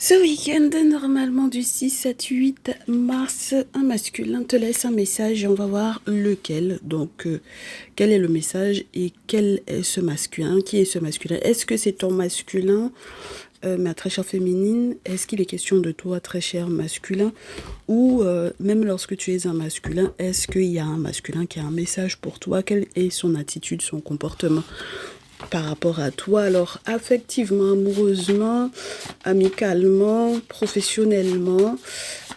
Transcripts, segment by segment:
Ce week-end, normalement du 6, 7, 8 mars, un masculin te laisse un message et on va voir lequel. Donc, quel est le message et quel est ce masculin? Qui est ce masculin? Est-ce que c'est ton masculin, ma très chère féminine? Est-ce qu'il est question de toi, très cher masculin? Ou même lorsque tu es un masculin, est-ce qu'il y a un masculin qui a un message pour toi? Quelle est son attitude, son comportement par rapport à toi? Alors, affectivement, amoureusement, amicalement, professionnellement,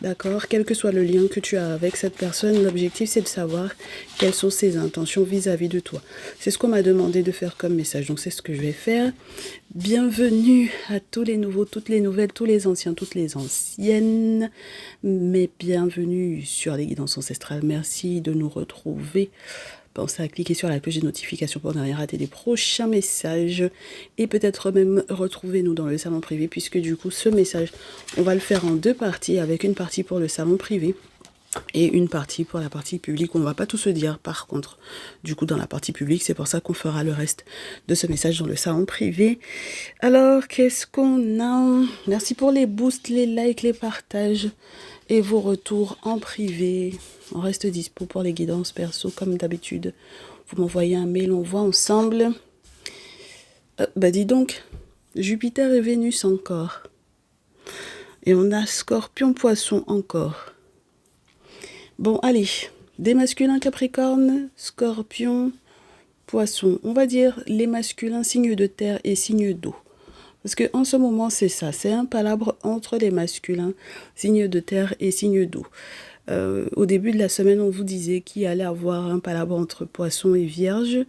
d'accord, quel que soit le lien que tu as avec cette personne, l'objectif c'est de savoir quelles sont ses intentions vis-à-vis de toi. C'est ce qu'on m'a demandé de faire comme message, donc c'est ce que je vais faire. Bienvenue à tous les nouveaux, toutes les nouvelles, tous les anciens, toutes les anciennes, mais bienvenue sur les guidances ancestrales. Merci de nous retrouver. Pensez à cliquer sur la cloche de notification pour ne rien rater des prochains messages et peut-être même retrouver-nous dans le salon privé, puisque du coup ce message on va le faire en deux parties, avec une partie pour le salon privé et une partie pour la partie publique. On ne va pas tout se dire par contre du coup dans la partie publique, c'est pour ça qu'on fera le reste de ce message dans le salon privé. Alors qu'est-ce qu'on a? Merci pour les boosts, les likes, les partages et vos retours en privé. On reste dispo pour les guidances perso comme d'habitude. Vous m'envoyez un mail, on voit ensemble. Bah dis donc, Jupiter et Vénus encore. Et on a Scorpion, Poisson encore. Bon, allez, des masculins Capricorne, Scorpion, Poisson. On va dire les masculins signes de terre et signes d'eau. Parce qu'en ce moment, c'est ça, c'est un palabre entre les masculins, signes de terre et signes d'eau. Au début de la semaine, on vous disait qu'il allait avoir un palabre entre Poisson et Vierge.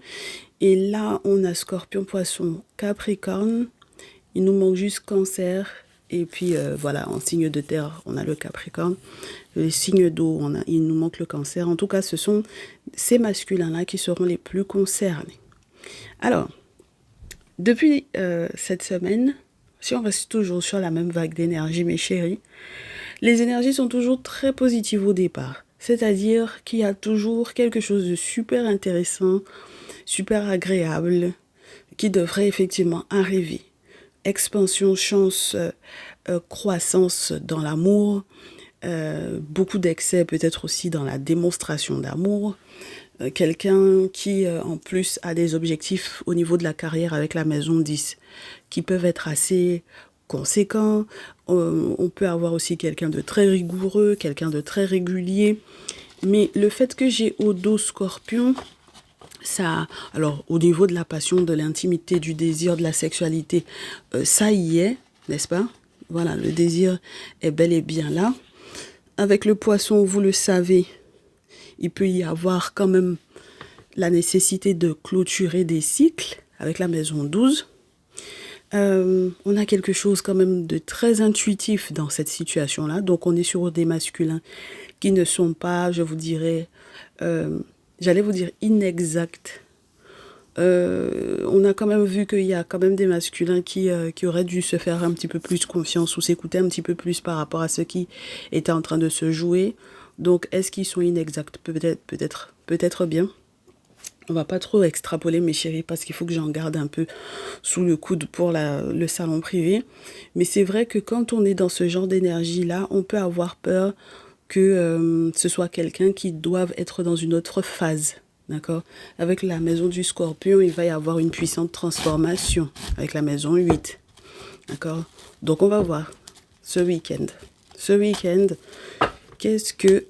Et là, on a Scorpion, Poisson, Capricorne. Il nous manque juste Cancer. Et puis voilà, en signe de terre, on a le Capricorne. Les signes d'eau, il nous manque le Cancer. En tout cas, ce sont ces masculins-là qui seront les plus concernés. Alors, depuis cette semaine, si on reste toujours sur la même vague d'énergie, mes chéris, les énergies sont toujours très positives au départ. C'est-à-dire qu'il y a toujours quelque chose de super intéressant, super agréable, qui devrait effectivement arriver. Expansion, chance, croissance dans l'amour, beaucoup d'excès peut-être aussi dans la démonstration d'amour. Quelqu'un qui en plus a des objectifs au niveau de la carrière avec la maison 10 qui peuvent être assez conséquents. On peut avoir aussi quelqu'un de très rigoureux, quelqu'un de très régulier. Mais le fait que j'ai au dos Scorpion, ça, alors au niveau de la passion, de l'intimité, du désir, de la sexualité, ça y est, n'est-ce pas? Voilà, le désir est bel et bien là. Avec le Poisson, vous le savez, il peut y avoir quand même la nécessité de clôturer des cycles avec la maison 12. On a quelque chose quand même de très intuitif dans cette situation-là. Donc on est sur des masculins qui ne sont pas, je vous dirais, j'allais vous dire inexacts. On a quand même vu qu'il y a quand même des masculins qui auraient dû se faire un petit peu plus confiance ou s'écouter un petit peu plus par rapport à ce qui était en train de se jouer. Donc, est-ce qu'ils sont inexacts? Peut-être bien. On va pas trop extrapoler, mes chéris, parce qu'il faut que j'en garde un peu sous le coude pour le salon privé. Mais c'est vrai que quand on est dans ce genre d'énergie-là, on peut avoir peur que ce soit quelqu'un qui doive être dans une autre phase. D'accord? Avec la maison du Scorpion, il va y avoir une puissante transformation avec la maison 8. D'accord? Donc, on va voir ce week-end. Ce week-end, qu'est-ce que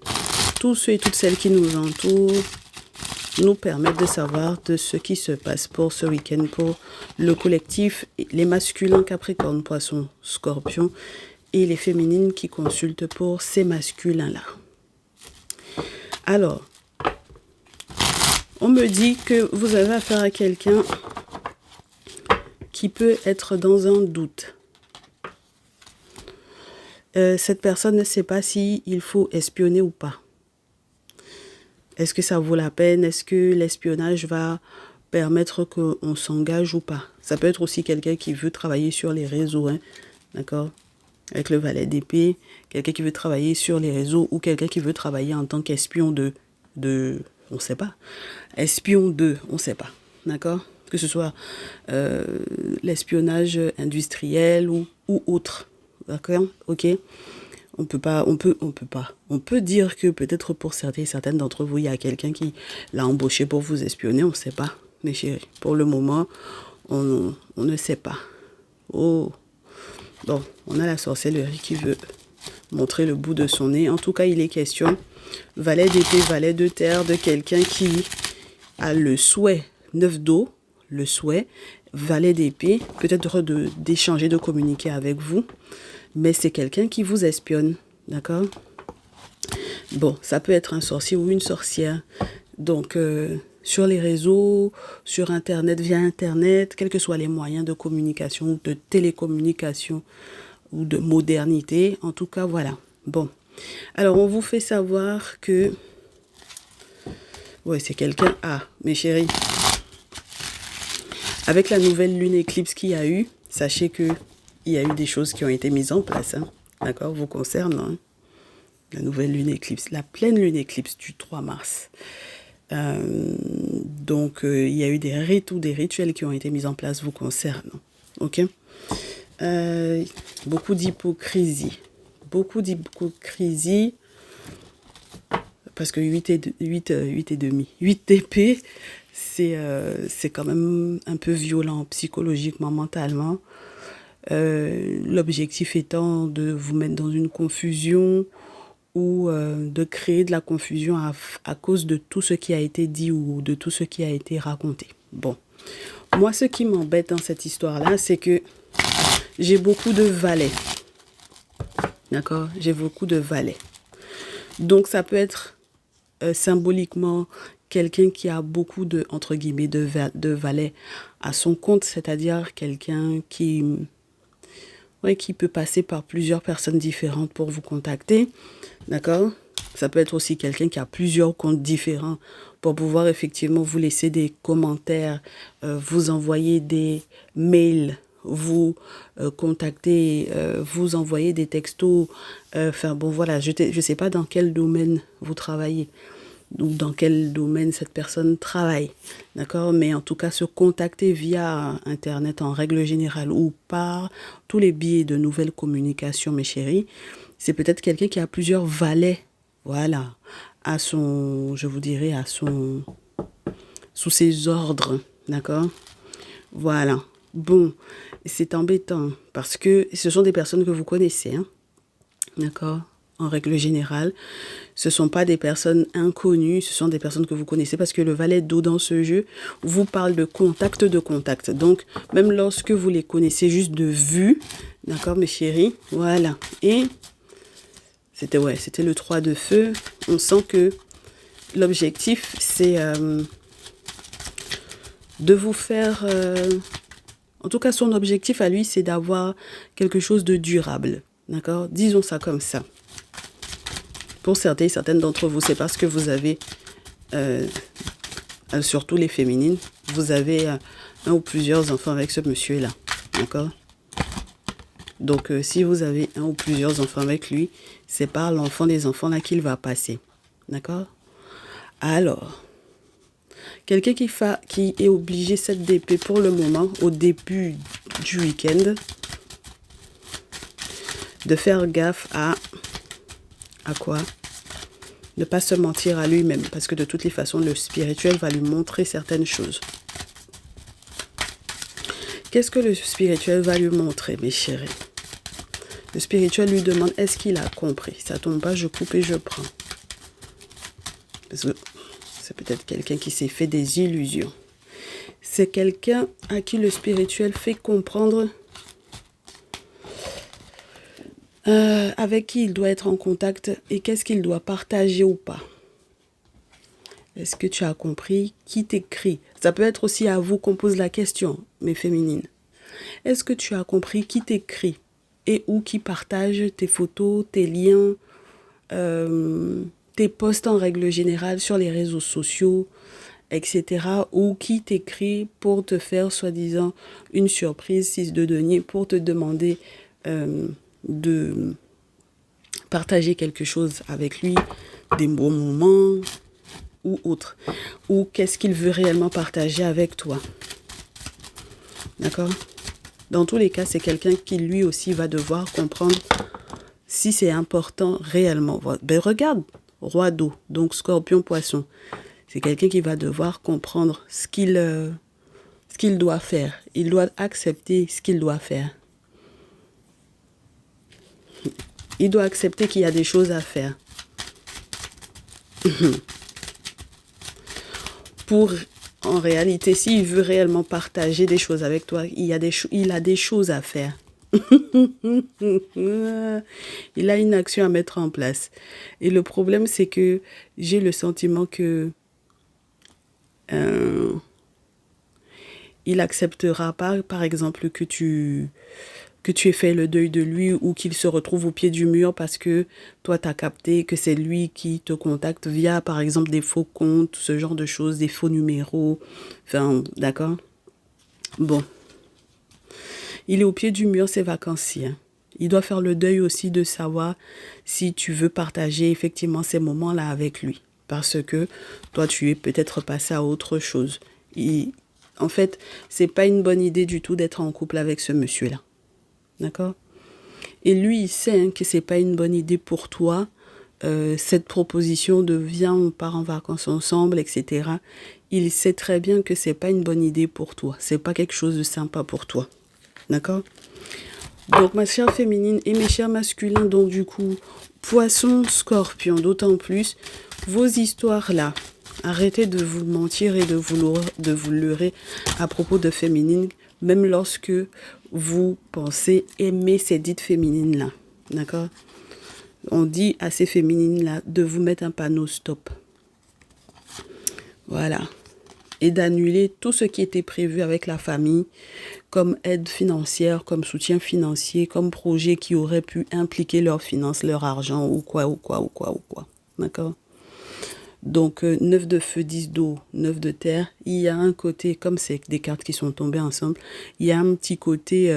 tous ceux et toutes celles qui nous entourent nous permettent de savoir de ce qui se passe pour ce week-end, pour le collectif, les masculins Capricorne, Poisson, Scorpion et les féminines qui consultent pour ces masculins-là. Alors, on me dit que vous avez affaire à quelqu'un qui peut être dans un doute. Cette personne ne sait pas s'il faut espionner ou pas. Est-ce que ça vaut la peine? Est-ce que l'espionnage va permettre qu'on s'engage ou pas? Ça peut être aussi quelqu'un qui veut travailler sur les réseaux, hein, d'accord? Avec le valet d'épée, quelqu'un qui veut travailler sur les réseaux ou quelqu'un qui veut travailler en tant qu'espion on ne sait pas. Espion on ne sait pas, d'accord? Que ce soit l'espionnage industriel ou autre. d'accord? Ok? On peut pas, on peut pas. On peut dire que peut-être pour certaines d'entre vous, il y a quelqu'un qui l'a embauché pour vous espionner, on ne sait pas, mes chéris. Pour le moment, on ne sait pas. Oh, bon, on a la sorcellerie qui veut montrer le bout de son nez. En tout cas, il est question, valet d'épée, valet de terre, de quelqu'un qui a le souhait, 9 d'eau, le souhait, valet d'épée, peut-être d'échanger, de communiquer avec vous, mais c'est quelqu'un qui vous espionne, d'accord? Bon, ça peut être un sorcier ou une sorcière. Donc, sur les réseaux, sur Internet, via Internet, quels que soient les moyens de communication, de télécommunication ou de modernité, en tout cas, voilà. Bon, alors on vous fait savoir que... Ouais, c'est quelqu'un... Ah, mes chéris, avec la nouvelle lune éclipse qu'il y a eu, sachez que il y a eu des choses qui ont été mises en place, hein, d'accord, vous concerne, hein, la nouvelle lune éclipse, la pleine lune éclipse du 3 mars. Donc, il y a eu des rites ou des rituels qui ont été mis en place vous concernant, ok? Beaucoup d'hypocrisie, parce que 8 et demi, 8 d'épée, c'est quand même un peu violent psychologiquement, mentalement. L'objectif étant de vous mettre dans une confusion ou de créer de la confusion à cause de tout ce qui a été dit ou de tout ce qui a été raconté. Bon, moi ce qui m'embête dans cette histoire-là, c'est que j'ai beaucoup de valets. D'accord? J'ai beaucoup de valets. Donc ça peut être symboliquement quelqu'un qui a beaucoup de, entre guillemets, de valets à son compte, c'est-à-dire quelqu'un qui peut passer par plusieurs personnes différentes pour vous contacter, d'accord? Ça peut être aussi quelqu'un qui a plusieurs comptes différents pour pouvoir effectivement vous laisser des commentaires, vous envoyer des mails, vous contacter, vous envoyer des textos. Enfin bon, voilà, je ne sais pas dans quel domaine vous travaillez ou dans quel domaine cette personne travaille, d'accord? Mais en tout cas, se contacter via Internet en règle générale ou par tous les biais de nouvelles communications, mes chéris, c'est peut-être quelqu'un qui a plusieurs valets, voilà, à son, je vous dirais, sous ses ordres, d'accord? Voilà. Bon, c'est embêtant parce que ce sont des personnes que vous connaissez, hein, d'accord? En règle générale, ce ne sont pas des personnes inconnues, ce sont des personnes que vous connaissez parce que le valet d'eau dans ce jeu vous parle de contact, de contact. Donc, même lorsque vous les connaissez juste de vue, d'accord mes chéris, voilà. Et c'était le 3 de feu. On sent que l'objectif, c'est de vous faire... en tout cas, son objectif à lui, c'est d'avoir quelque chose de durable, d'accord? Disons ça comme ça. Pour certaines d'entre vous, c'est parce que vous avez, surtout les féminines, vous avez un ou plusieurs enfants avec ce monsieur-là, d'accord? Donc, si vous avez un ou plusieurs enfants avec lui, c'est par l'enfant des enfants là qu'il va passer, d'accord? Alors, quelqu'un qui est obligé cette d'épée pour le moment, au début du week-end, de faire gaffe à quoi? Ne pas se mentir à lui-même, parce que de toutes les façons, le spirituel va lui montrer certaines choses. Qu'est-ce que le spirituel va lui montrer, mes chéris? Le spirituel lui demande, est-ce qu'il a compris? Ça tombe pas, je coupe et je prends. Parce que c'est peut-être quelqu'un qui s'est fait des illusions. C'est quelqu'un à qui le spirituel fait comprendre avec qui il doit être en contact et qu'est-ce qu'il doit partager ou pas. Est-ce que tu as compris qui t'écrit? Ça peut être aussi à vous qu'on pose la question, mes féminines. Est-ce que tu as compris qui t'écrit et ou qui partage tes photos, tes liens, tes posts en règle générale sur les réseaux sociaux, etc. ou qui t'écrit pour te faire soi-disant une surprise 6 de denier pour te demander de partager quelque chose avec lui, des bons moments ou autre, ou qu'est-ce qu'il veut réellement partager avec toi, d'accord? Dans tous les cas, c'est quelqu'un qui lui aussi va devoir comprendre si c'est important réellement. Ben regarde, roi d'eau, donc scorpion, poisson. C'est quelqu'un qui va devoir comprendre ce qu'il doit faire. Il doit accepter ce qu'il doit faire. Il doit accepter qu'il y a des choses à faire. Pour, en réalité, s'il veut réellement partager des choses avec toi, il a des choses à faire. Il a une action à mettre en place. Et le problème, c'est que j'ai le sentiment que il acceptera pas, par exemple, que tu aies fait le deuil de lui ou qu'il se retrouve au pied du mur parce que toi, tu as capté que c'est lui qui te contacte via, par exemple, des faux comptes, ce genre de choses, des faux numéros. Enfin, d'accord? Bon. Il est au pied du mur ces vacances-ci, hein. Il doit faire le deuil aussi de savoir si tu veux partager effectivement ces moments-là avec lui. Parce que toi, tu es peut-être passé à autre chose. En fait, c'est pas une bonne idée du tout d'être en couple avec ce monsieur-là. D'accord? Et lui, il sait hein, que c'est pas une bonne idée pour toi, cette proposition de viens, on part en vacances ensemble, etc. Il sait très bien que c'est pas une bonne idée pour toi. C'est pas quelque chose de sympa pour toi. D'accord? Donc, ma chère féminine et mes chers masculins, donc du coup, poisson, scorpion, d'autant plus, vos histoires-là, arrêtez de vous mentir et de vous leurrer à propos de féminine, même lorsque vous pensez aimer ces dites féminines-là. D'accord? On dit à ces féminines-là de vous mettre un panneau stop. Voilà. Et d'annuler tout ce qui était prévu avec la famille, comme aide financière, comme soutien financier, comme projet qui aurait pu impliquer leurs finances, leur argent, ou quoi. D'accord? Donc, 9 de feu, 10 d'eau, 9 de terre. Il y a un côté, comme c'est des cartes qui sont tombées ensemble, il y a un petit côté,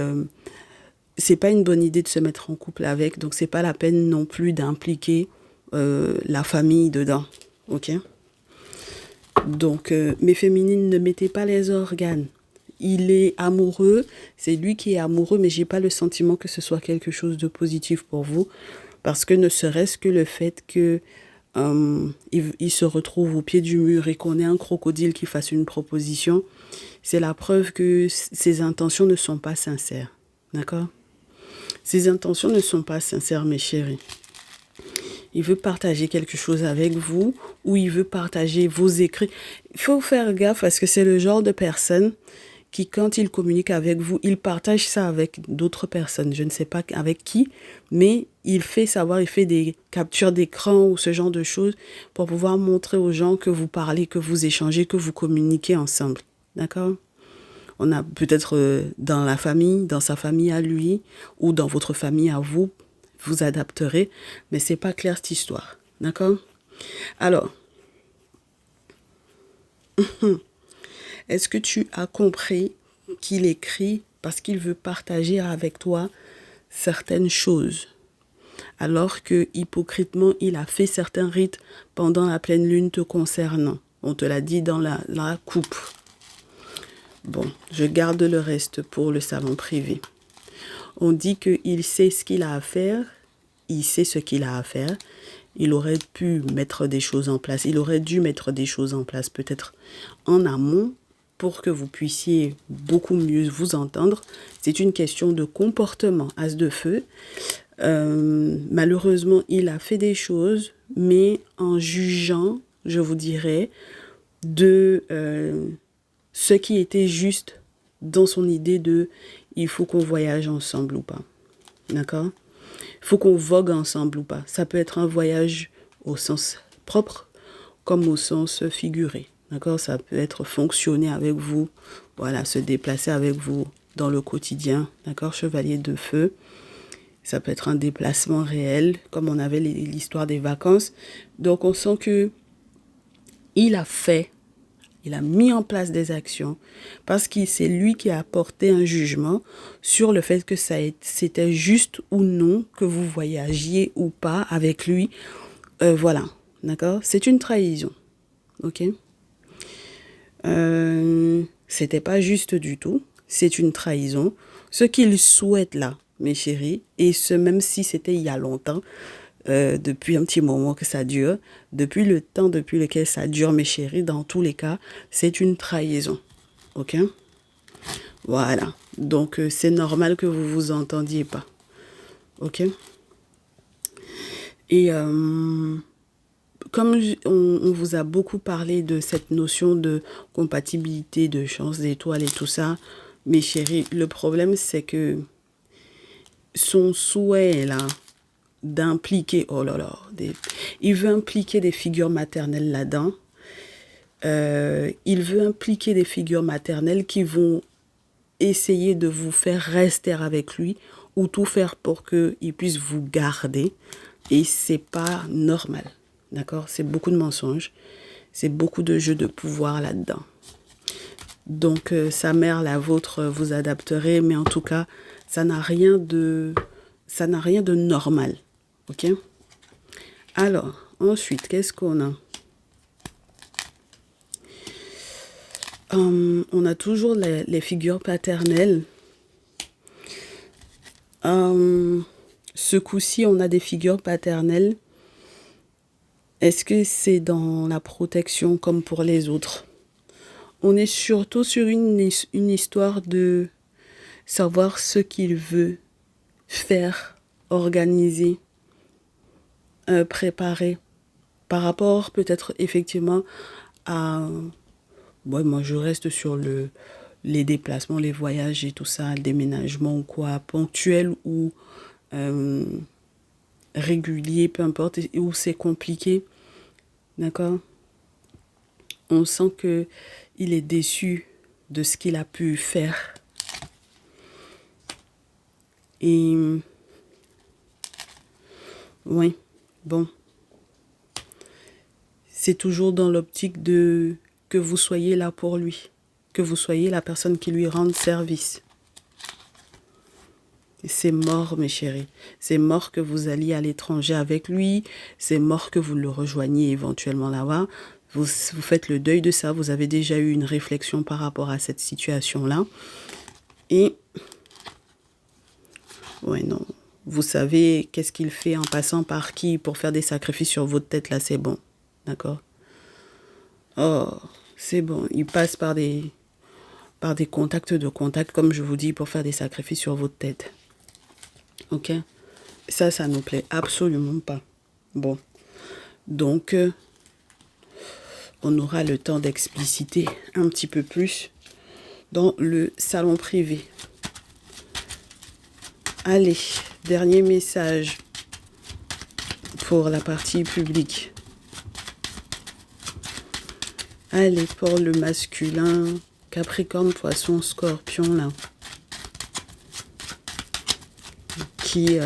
c'est pas une bonne idée de se mettre en couple avec, donc c'est pas la peine non plus d'impliquer la famille dedans. Ok? Donc, mes féminines, ne mettez pas les organes. Il est amoureux, c'est lui qui est amoureux, mais j'ai pas le sentiment que ce soit quelque chose de positif pour vous, parce que ne serait-ce que le fait que il se retrouve au pied du mur et qu'on ait un crocodile qui fasse une proposition, c'est la preuve que ses intentions ne sont pas sincères. D'accord? Ses intentions ne sont pas sincères, mes chéris. Il veut partager quelque chose avec vous ou il veut partager vos écrits. Il faut faire gaffe parce que c'est le genre de personne qui, quand il communique avec vous, il partage ça avec d'autres personnes. Je ne sais pas avec qui, mais il fait savoir, il fait des captures d'écran ou ce genre de choses pour pouvoir montrer aux gens que vous parlez, que vous échangez, que vous communiquez ensemble. D'accord? On a peut-être dans la famille, dans sa famille à lui, ou dans votre famille à vous, vous adapterez, mais c'est pas clair cette histoire. D'accord? Alors, est-ce que tu as compris qu'il écrit parce qu'il veut partager avec toi certaines choses, alors que hypocritement, il a fait certains rites pendant la pleine lune te concernant. On te l'a dit dans la coupe. Bon, je garde le reste pour le salon privé. On dit qu'il sait ce qu'il a à faire, il sait ce qu'il a à faire. Il aurait pu mettre des choses en place, il aurait dû mettre des choses en place peut-être en amont pour que vous puissiez beaucoup mieux vous entendre. C'est une question de comportement, as de feu. Malheureusement, il a fait des choses, mais en jugeant, je vous dirais, de ce qui était juste dans son idée de il faut qu'on voyage ensemble ou pas. D'accord? Il faut qu'on vogue ensemble ou pas. Ça peut être un voyage au sens propre comme au sens figuré. D'accord? Ça peut être fonctionner avec vous, voilà, se déplacer avec vous dans le quotidien. D'accord? Chevalier de feu. Ça peut être un déplacement réel, comme on avait l'histoire des vacances. Donc, on sent que il a mis en place des actions parce que c'est lui qui a apporté un jugement sur le fait que c'était juste ou non que vous voyagiez ou pas avec lui. Voilà, d'accord? C'est une trahison, ok? C'était pas juste du tout. C'est une trahison. Ce qu'il souhaite là, mes chéris, et ce même si c'était il y a longtemps, depuis un petit moment que ça dure, depuis le temps depuis lequel ça dure, mes chéris, dans tous les cas, c'est une trahison. Ok? Voilà. Donc, c'est normal que vous vous entendiez pas. Ok? Et comme on vous a beaucoup parlé de cette notion de compatibilité, de chance d'étoiles et tout ça, mes chéris, le problème c'est que son souhait là d'impliquer, oh là là, il veut impliquer des figures maternelles là-dedans. Il veut impliquer des figures maternelles qui vont essayer de vous faire rester avec lui ou tout faire pour qu'il puisse vous garder. Et c'est pas normal. D'accord? C'est beaucoup de mensonges. C'est beaucoup de jeux de pouvoir là-dedans. Donc, sa mère, la vôtre, vous adapterez, mais en tout cas, ça n'a rien de normal. Ok? Alors, ensuite, qu'est-ce qu'on a? On a toujours les figures paternelles. Ce coup-ci, on a des figures paternelles. Est-ce que c'est dans la protection comme pour les autres? On est surtout sur une histoire de savoir ce qu'il veut faire, organiser, préparer par rapport peut-être effectivement à... Ouais, moi je reste sur les déplacements, les voyages et tout ça, le déménagement ou quoi, ponctuel ou régulier, peu importe, où c'est compliqué, d'accord? On sent que il est déçu de ce qu'il a pu faire. Et oui, bon, c'est toujours dans l'optique de que vous soyez là pour lui, que vous soyez la personne qui lui rende service. C'est mort, mes chéris. C'est mort que vous alliez à l'étranger avec lui. C'est mort que vous le rejoigniez éventuellement là-bas. Vous faites le deuil de ça. Vous avez déjà eu une réflexion par rapport à cette situation-là. Et, ouais, non. Vous savez qu'est-ce qu'il fait en passant par qui pour faire des sacrifices sur votre tête, là, c'est bon. D'accord? Oh, c'est bon. Il passe par des contacts de contacts, comme je vous dis, pour faire des sacrifices sur votre tête. Ok? Ça nous plaît absolument pas. Bon. Donc, on aura le temps d'expliciter un petit peu plus dans le salon privé. Allez, dernier message pour la partie publique. Allez, pour le masculin, Capricorne, Poisson, Scorpion, là. Qui...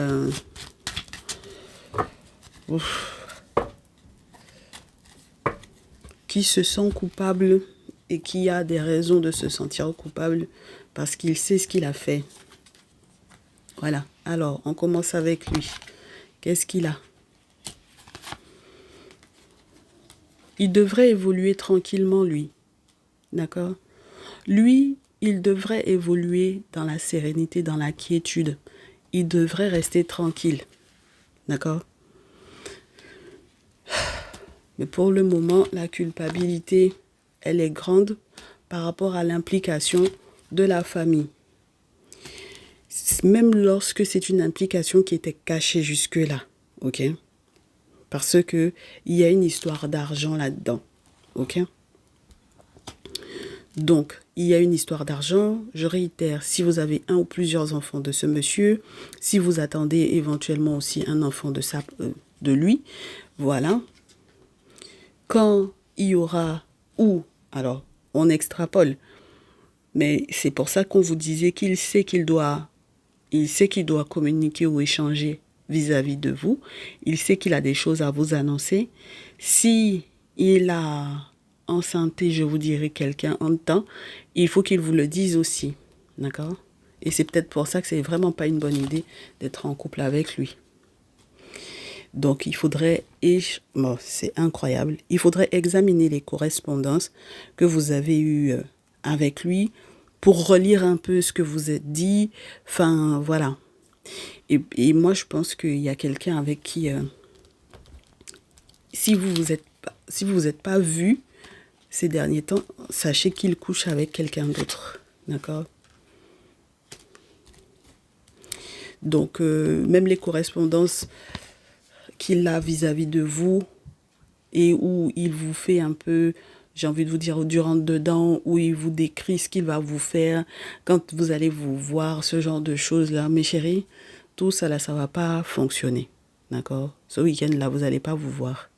qui se sent coupable et qui a des raisons de se sentir coupable parce qu'il sait ce qu'il a fait. Voilà. Alors, on commence avec lui. Qu'est-ce qu'il a? Il devrait évoluer tranquillement, lui. D'accord? Lui, il devrait évoluer dans la sérénité, dans la quiétude. Il devrait rester tranquille. D'accord? Mais pour le moment, la culpabilité, elle est grande par rapport à l'implication de la famille. Même lorsque c'est une implication qui était cachée jusque-là. Ok? Parce que il y a une histoire d'argent là-dedans. Ok? Donc, il y a une histoire d'argent. Je réitère, si vous avez un ou plusieurs enfants de ce monsieur, si vous attendez éventuellement aussi un enfant de lui, voilà. Quand il y aura alors, on extrapole. Mais c'est pour ça qu'on vous disait qu'il sait qu'il doit communiquer ou échanger vis-à-vis de vous. Il sait qu'il a des choses à vous annoncer. Si il a enceinté, je vous dirais, quelqu'un en temps, il faut qu'il vous le dise aussi. D'accord? Et c'est peut-être pour ça que c'est vraiment pas une bonne idée d'être en couple avec lui. Donc, il faudrait, bon, c'est incroyable, il faudrait examiner les correspondances que vous avez eues avec lui pour relire un peu ce que vous êtes dit. Enfin, voilà. Et moi, je pense qu'il y a quelqu'un avec qui, si vous êtes pas vu ces derniers temps, sachez qu'il couche avec quelqu'un d'autre. D'accord? Donc, même les correspondances qu'il a vis-à-vis de vous et où il vous fait un peu, j'ai envie de vous dire, du rentre-dedans, où il vous décrit ce qu'il va vous faire quand vous allez vous voir, ce genre de choses-là, mes chéris, tout ça là, ça va pas fonctionner. D'accord? Ce week-end-là, vous n'allez pas vous voir.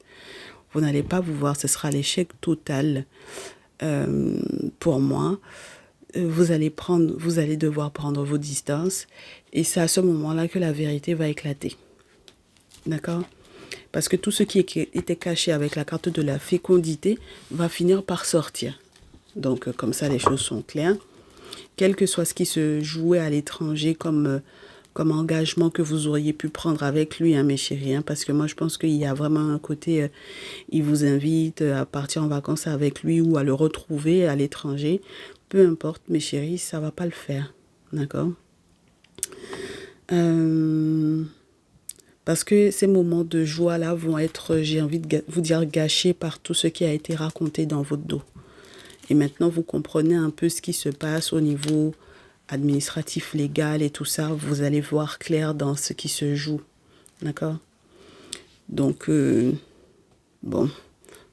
Vous n'allez pas vous voir, ce sera l'échec total pour moi. Vous allez devoir prendre vos distances et c'est à ce moment-là que la vérité va éclater. D'accord? Parce que tout ce qui était caché avec la carte de la fécondité va finir par sortir. Donc, comme ça, les choses sont claires. Quel que soit ce qui se jouait à l'étranger comme engagement que vous auriez pu prendre avec lui, hein, mes chéris. Hein, parce que moi, je pense qu'il y a vraiment un côté, il vous invite à partir en vacances avec lui ou à le retrouver à l'étranger. Peu importe, mes chéris, ça va pas le faire. D'accord? Parce que ces moments de joie-là vont être, j'ai envie de vous dire, gâchés par tout ce qui a été raconté dans votre dos. Et maintenant, vous comprenez un peu ce qui se passe au niveau administratif, légal et tout ça. Vous allez voir clair dans ce qui se joue. D'accord? Donc, bon,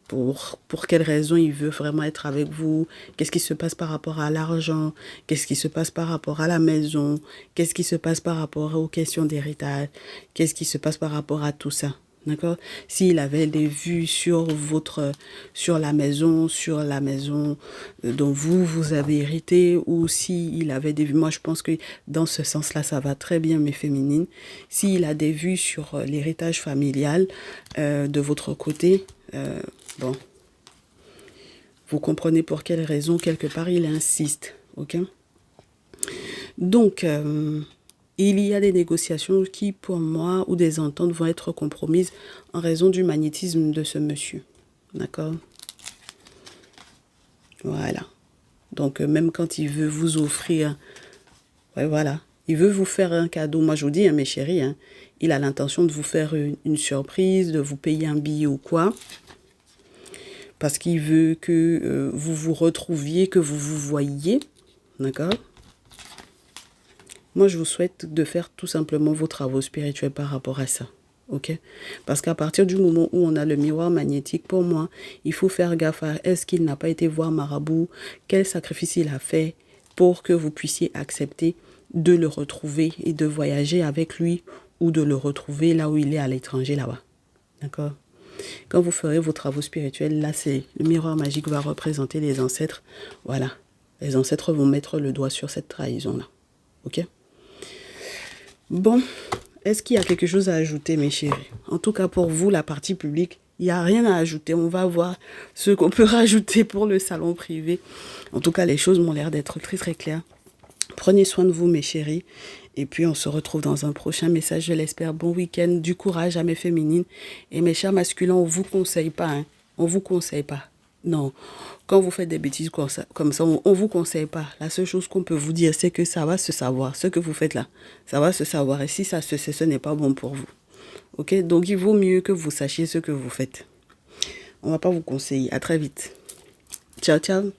pour quelles raisons il veut vraiment être avec vous? Qu'est-ce qui se passe par rapport à l'argent? Qu'est-ce qui se passe par rapport à la maison? Qu'est-ce qui se passe par rapport aux questions d'héritage? Qu'est-ce qui se passe par rapport à tout ça? D'accord? S'il avait des vues sur la maison dont vous avez hérité, ou s'il avait des vues, moi je pense que dans ce sens-là, ça va très bien, mes féminines. S'il a des vues sur l'héritage familial de votre côté, bon, vous comprenez pour quelle raison, quelque part, il insiste, ok? Donc, il y a des négociations qui, pour moi, ou des ententes vont être compromises en raison du magnétisme de ce monsieur. D'accord? Voilà. Donc, même quand il veut vous offrir, ouais, voilà, il veut vous faire un cadeau. Moi, je vous dis, hein, mes chéris, hein, il a l'intention de vous faire une surprise, de vous payer un billet ou quoi. Parce qu'il veut que vous vous retrouviez, que vous vous voyiez. D'accord? Moi, je vous souhaite de faire tout simplement vos travaux spirituels par rapport à ça. Ok? Parce qu'à partir du moment où on a le miroir magnétique, pour moi, il faut faire gaffe à est-ce qu'il n'a pas été voir Marabout, quel sacrifice il a fait pour que vous puissiez accepter de le retrouver et de voyager avec lui ou de le retrouver là où il est à l'étranger là-bas. D'accord? Quand vous ferez vos travaux spirituels, là, c'est le miroir magique va représenter les ancêtres. Voilà. Les ancêtres vont mettre le doigt sur cette trahison-là. Ok? Bon, est-ce qu'il y a quelque chose à ajouter, mes chéris? En tout cas, pour vous, la partie publique, il n'y a rien à ajouter. On va voir ce qu'on peut rajouter pour le salon privé. En tout cas, les choses m'ont l'air d'être très, très claires. Prenez soin de vous, mes chéris. Et puis, on se retrouve dans un prochain message, je l'espère. Bon week-end, du courage à mes féminines. Et mes chers masculins, on ne vous conseille pas. Hein. On ne vous conseille pas. Non. Quand vous faites des bêtises comme ça, on ne vous conseille pas. La seule chose qu'on peut vous dire, c'est que ça va se savoir. Ce que vous faites là, ça va se savoir. Et si ça se sait, ce n'est pas bon pour vous. Ok? Donc, il vaut mieux que vous sachiez ce que vous faites. On ne va pas vous conseiller. À très vite. Ciao, ciao.